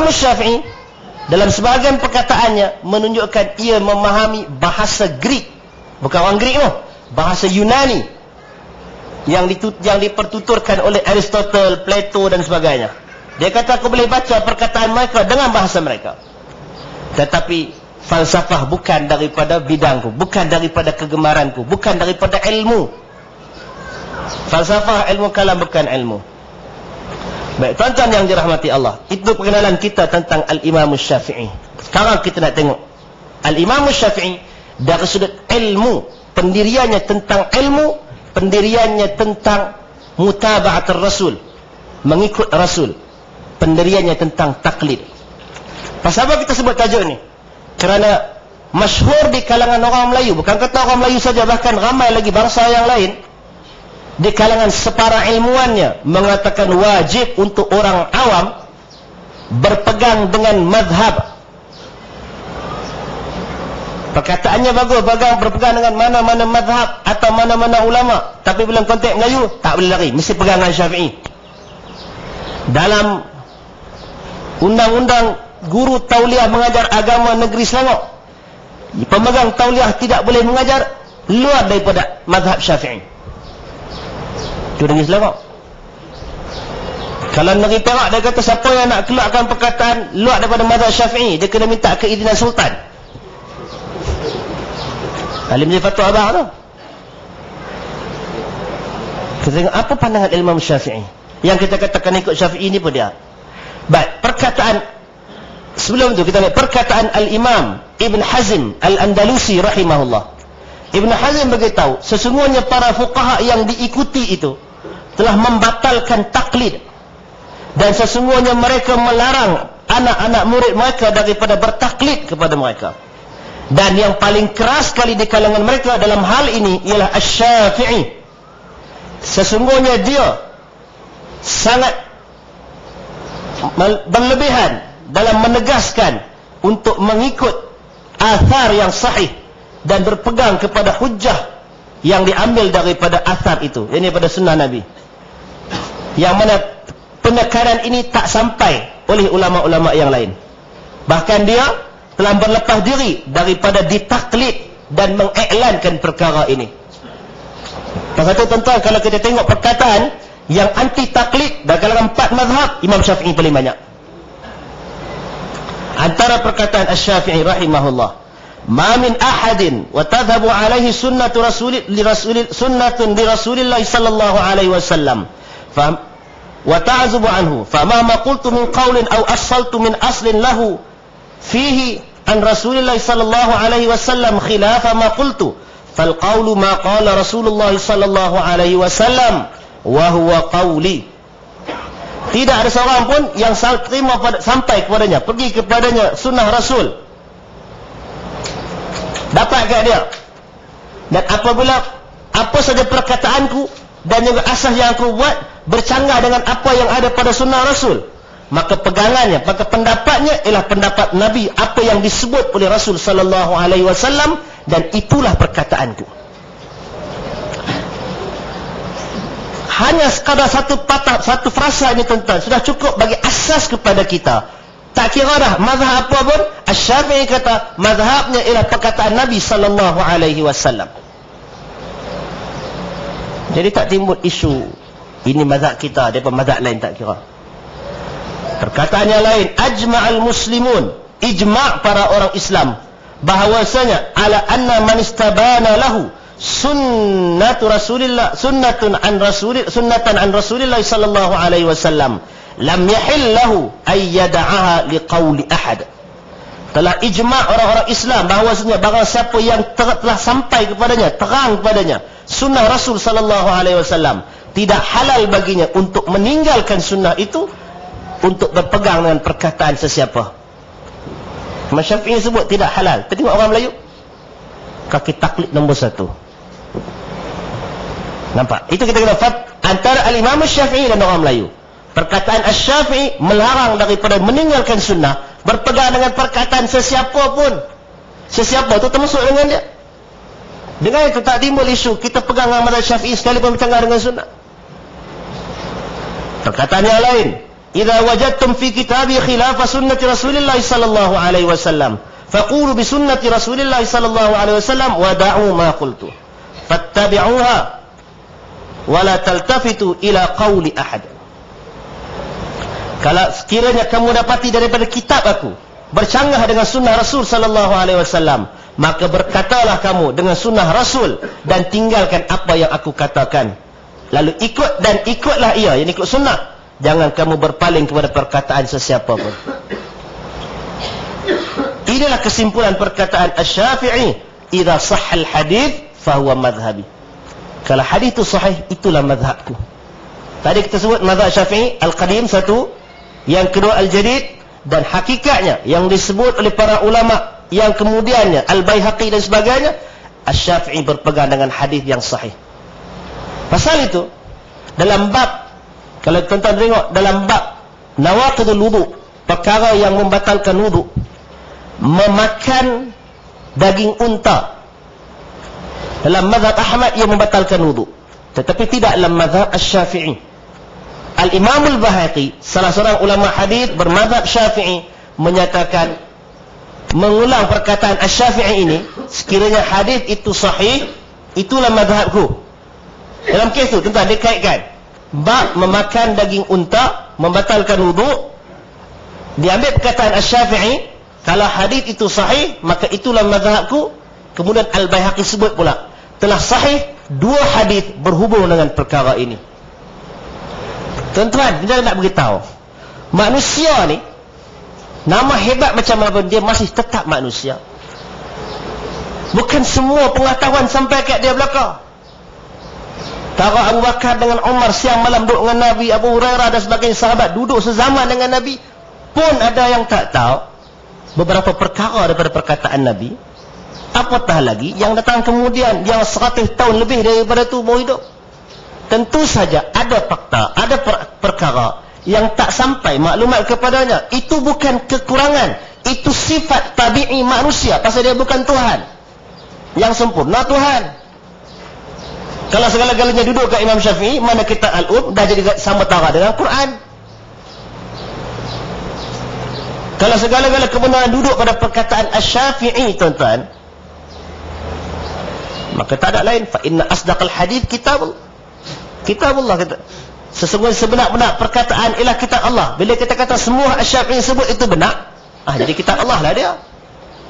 Imam Syafi'i dalam sebahagian perkataannya menunjukkan ia memahami bahasa Greek, bukan orang Greek tu, bahasa Yunani yang dipertuturkan oleh Aristotle, Plato dan sebagainya. Dia kata aku boleh baca perkataan mereka dengan bahasa mereka. Tetapi falsafah bukan daripada bidangku, bukan daripada kegemaranku, bukan daripada ilmu. Falsafah, ilmu kalam bukan ilmu. Baik, tuan-tuan yang dirahmati Allah, itu perkenalan kita tentang Al-Imam Syafi'i. Sekarang kita nak tengok Al-Imam Syafi'i dari sudut ilmu, pendiriannya tentang ilmu, pendiriannya tentang mutaba'atul Rasul, mengikut Rasul, pendiriannya tentang taklid. Pasal apa kita sebut tajuk ni? Kerana masyhur di kalangan orang Melayu, bukan kata orang Melayu saja, bahkan ramai lagi bangsa yang lain, di kalangan separa ilmuannya mengatakan wajib untuk orang awam berpegang dengan madhab. Perkataannya bagus, berpegang dengan mana-mana madhab atau mana-mana ulama, tapi dalam konteks Melayu tak boleh lari, mesti pegang dengan Syafi'i. Dalam undang-undang guru tauliah mengajar agama negeri Selangor, pemegang tauliah tidak boleh mengajar luar daripada madhab Syafi'i. Itu negeri Selangor. Kalau negeri Perak, dia kata siapa yang nak keluarkan perkataan luar daripada madhab Syafi'i, dia kena minta keizinan sultan. Alim dia fatwa abah tu. Kita tengok apa pandangan Imam Syafi'i. Yang kita katakan ikut Syafi'i ni pun dia. Baik, perkataan sebelum tu kita lihat perkataan Al-Imam Ibn Hazm Al-Andalusi rahimahullah. Ibn Hazm beritahu, sesungguhnya para fuqaha yang diikuti itu telah membatalkan taklid, dan sesungguhnya mereka melarang anak-anak murid mereka daripada bertaklid kepada mereka. Dan yang paling keras sekali di kalangan mereka dalam hal ini ialah Asy-Syafi'i. Sesungguhnya dia sangat berlebihan dalam menegaskan untuk mengikut athar yang sahih dan berpegang kepada hujjah yang diambil daripada athar itu, ini pada sunnah Nabi, yang mana penekanan ini tak sampai oleh ulama-ulama yang lain. Bahkan dia telah berlepas diri daripada ditaklid dan mengiklankan perkara ini. Pasal itu tuan-tuan, kalau kita tengok perkataan yang anti taklid dalam kalangan 4 mazhab, Imam Syafi'i paling banyak. Antara perkataan Asy-Syafi'i rahimahullah, ma min ahadin wa tadhhabu alaihi sunnatu sunnatun li Rasulillah sallallahu alaihi wasallam wa ta'zubu anhu fama ma qultu min qawlin aw asaltu min aslin lahu fihi an Rasulillah sallallahu alaihi wasallam khilafa ma qultu fal qawlu ma qala Rasulullah sallallahu alaihi wasallam wa huwa qawli. Tidak ada seorang pun yang terima sampai kepadanya, pergi kepadanya sunnah Rasul, dapat kat dia, dan apabila apa saja perkataanku dan juga asas yang aku buat bercanggah dengan apa yang ada pada sunnah Rasul, maka pegangannya, maka pendapatnya ialah pendapat Nabi, apa yang disebut oleh Rasul sallallahu alaihi wasallam, dan itulah perkataanku. Hanya sekadar satu patah, satu frasa ini tuan-tuan sudah cukup bagi asas kepada kita. Tak kira dah mazhab apa pun, Asy-Syafi'i kata mazhabnya ialah perkataan Nabi sallallahu alaihi wasallam. Jadi tak timbul isu ini mazhab kita daripada mazhab lain, tak kira. Perkataan yang lain, ajma'al muslimun, ijma' para orang Islam bahawasanya ala anna man istabana lahu sunnatu Rasulillah sunnatan an Rasulillah sallallahu alaihi wasallam lam yahil lahu ay yad'aha liqauli ahad. Telah ijma' orang-orang Islam bahawasanya barang siapa yang telah sampai kepadanya, terang kepadanya sunnah Rasul sallallahu alaihi wasallam, tidak halal baginya untuk meninggalkan sunnah itu untuk berpegang dengan perkataan sesiapa. Imam Syafi'i sebut tidak halal. Tengok orang Melayu, kaki taklid nombor 1. Nampak? Itu kita kena antara Al-Imam Syafi'i dan orang Melayu. Perkataan Asy-Syafi'i melarang daripada meninggalkan sunnah, berpegang dengan perkataan sesiapa pun. Sesiapa itu termasuk dengan dia. Dengan itu tak timbul isu kita pegang dengan mazhab Syafi'i sekalipun bercanggah dengan sunnah. Perkataan yang lain, idza wajadtum fi kitabi khilafa sunnati Rasulillah sallallahu alaihi wasallam faqulu bi sunnati Rasulillah sallallahu alaihi wasallam wa da'u ma qultu fattabi'uha wa la taltafitu ila qawli ahad. Kalau sekiranya kamu dapati daripada kitab aku bercanggah dengan sunnah Rasul sallallahu alaihi wasallam, maka berkatalah kamu dengan sunnah Rasul dan tinggalkan apa yang aku katakan. Lalu ikutlah ia, yang ikut sunnah. Jangan kamu berpaling kepada perkataan sesiapa pun. Inilah kesimpulan perkataan Asy-Syafi'i, idza sahhal hadits fa huwa madhhabi. Kalau hadis itu sahih, itulah mazhabku. Tadi kita sebut mazhab Syafi'i al-qadim satu, yang kedua al-jadid, dan hakikatnya yang disebut oleh para ulama yang kemudiannya Al-Baihaqi dan sebagainya, Asy-Syafi'i berpegang dengan hadis yang sahih. Pasal itu dalam bab, kalau tuan-tuan tengok dalam bab nawaqidul wudu, perkara yang membatalkan wudu, memakan daging unta, dalam mazhab Ahmad ia membatalkan wudu, tetapi tidak dalam mazhab Asy-Syafi'i. Al-Imam Al-Baihaqi, salah seorang ulama hadis bermazhab Syafi'i, menyatakan, mengulang perkataan Asy-Syafi'i ini, sekiranya hadis itu sahih, itulah mazhabku. Dalam kes itu tuan-tuan dikaitkan bab memakan daging unta membatalkan wudu, diambil perkataan Asy-Syafi'i, kalau hadis itu sahih maka itulah mazhabku. Kemudian Al-Baihaqi sebut pula telah sahih dua hadis berhubung dengan perkara ini. Tuan-tuan, kita nak beritahu, manusia ni nama hebat macam apa, dia masih tetap manusia. Bukan semua pengetahuan sampai kat dia belakang. Tara Abu Bakar dengan Umar siang malam duduk dengan Nabi, Abu Hurairah dan sebagainya sahabat duduk sezaman dengan Nabi, pun ada yang tak tahu beberapa perkara daripada perkataan Nabi. Apatah lagi yang datang kemudian, yang 100 tahun lebih daripada tu baru hidup. Tentu saja ada fakta, ada perkara yang tak sampai maklumat kepadanya. Itu bukan kekurangan, itu sifat tabi'i manusia, pasal dia bukan Tuhan yang sempurna. Tuhan, kalau segala-galanya duduk kat Imam Syafi'i, mana kitab Al-Um dah jadi sama tara dengan Quran. Kalau segala-gala kebenaran duduk pada perkataan Asy-Syafi'i, tuan-tuan, maka tak ada lain, fa inna asdaqal hadits kitabullah. Kata sesungguhnya sebenar-benar perkataan ialah kitab Allah. Bila kita kata semua Asy-Syafi'i sebut itu benar, jadi kitab Allah lah dia.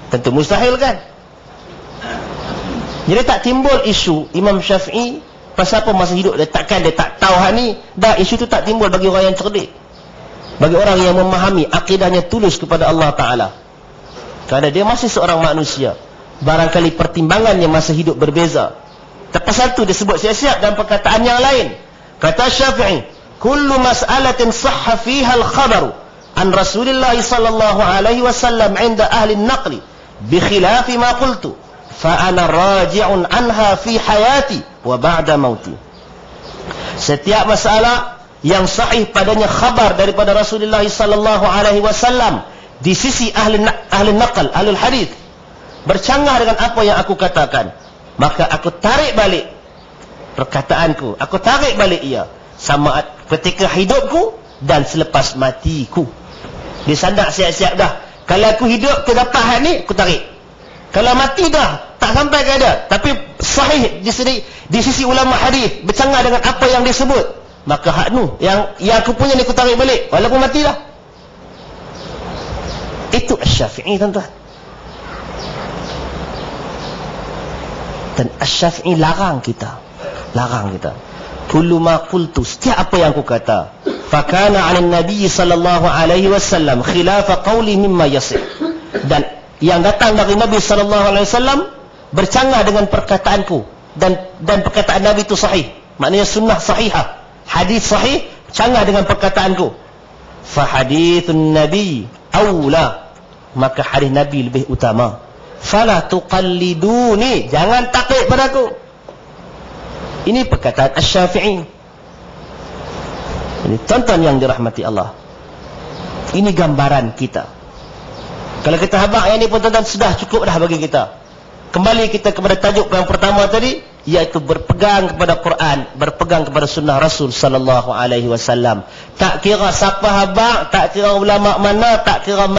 Tentu mustahil kan. Jadi tak timbul isu Imam Syafi'i pasal apa masa hidup dia, takkan dia tak tahu hal ni. Dah, isu tu tak timbul bagi orang yang cerdik, bagi orang yang memahami akidahnya tulus kepada Allah Ta'ala. Kerana dia masih seorang manusia, barangkali pertimbangannya masa hidup berbeza. Terpasal tu dia sebut siap-siap dalam perkataan yang lain. Kata Syafi'i, kullu mas'alatin sahha fiha al-khabaru an Rasulillah sallallahu alaihi wasallam 'inda ahli an-naqli bi khilafi ma qultu fa ana raji'un anha fi hayati wa ba'da mauti. Setiap masalah yang sahih padanya khabar daripada Rasulullah sallallahu alaihi wasallam di sisi ahli naql, ahli hadis, bercanggah dengan apa yang aku katakan, maka aku tarik balik perkataanku, aku tarik balik ia, sama ketika hidupku dan selepas matiku. Dia sandak siap-siap dah. Kalau aku hidup aku dapat hal ni, aku tarik. Kalau mati dah tak sampai ke dia, tapi sahih di sisi ulama hadis, bercanggah dengan apa yang dia sebut, maka hak nu yang aku punya ni aku tarik balik walaupun mati dah. Itu Asy-Syafi'i, tuan-tuan. Dan Asy-Syafi'i larang kita, kullu ma qultu, setiap apa yang aku kata, fakana 'ala nabi sallallahu alaihi wasallam khilafa qawli mimma yasih, dan yang datang dari Nabi sallallahu alaihi wasallam bercanggah dengan perkataanku, dan perkataan Nabi itu sahih, maknanya sunnah sahihah, hadis sahih, canggah dengan perkataanku. Fa hadithun nabi aula, maka hadis Nabi lebih utama. Fala tuqalliduni, jangan taklid padaku. Ini perkataan Asy-Syafi'i. Ini tuan-tuan yang dirahmati Allah, ini gambaran kita. Kalau kita habaq yang ini pun, tuan-tuan, sudah cukup dah bagi kita. Kembali kita kepada tajuk yang pertama tadi, iaitu berpegang kepada Quran, berpegang kepada sunnah Rasul sallallahu alaihi wasallam. Tak kira siapa habaq, tak kira ulama mana, tak kira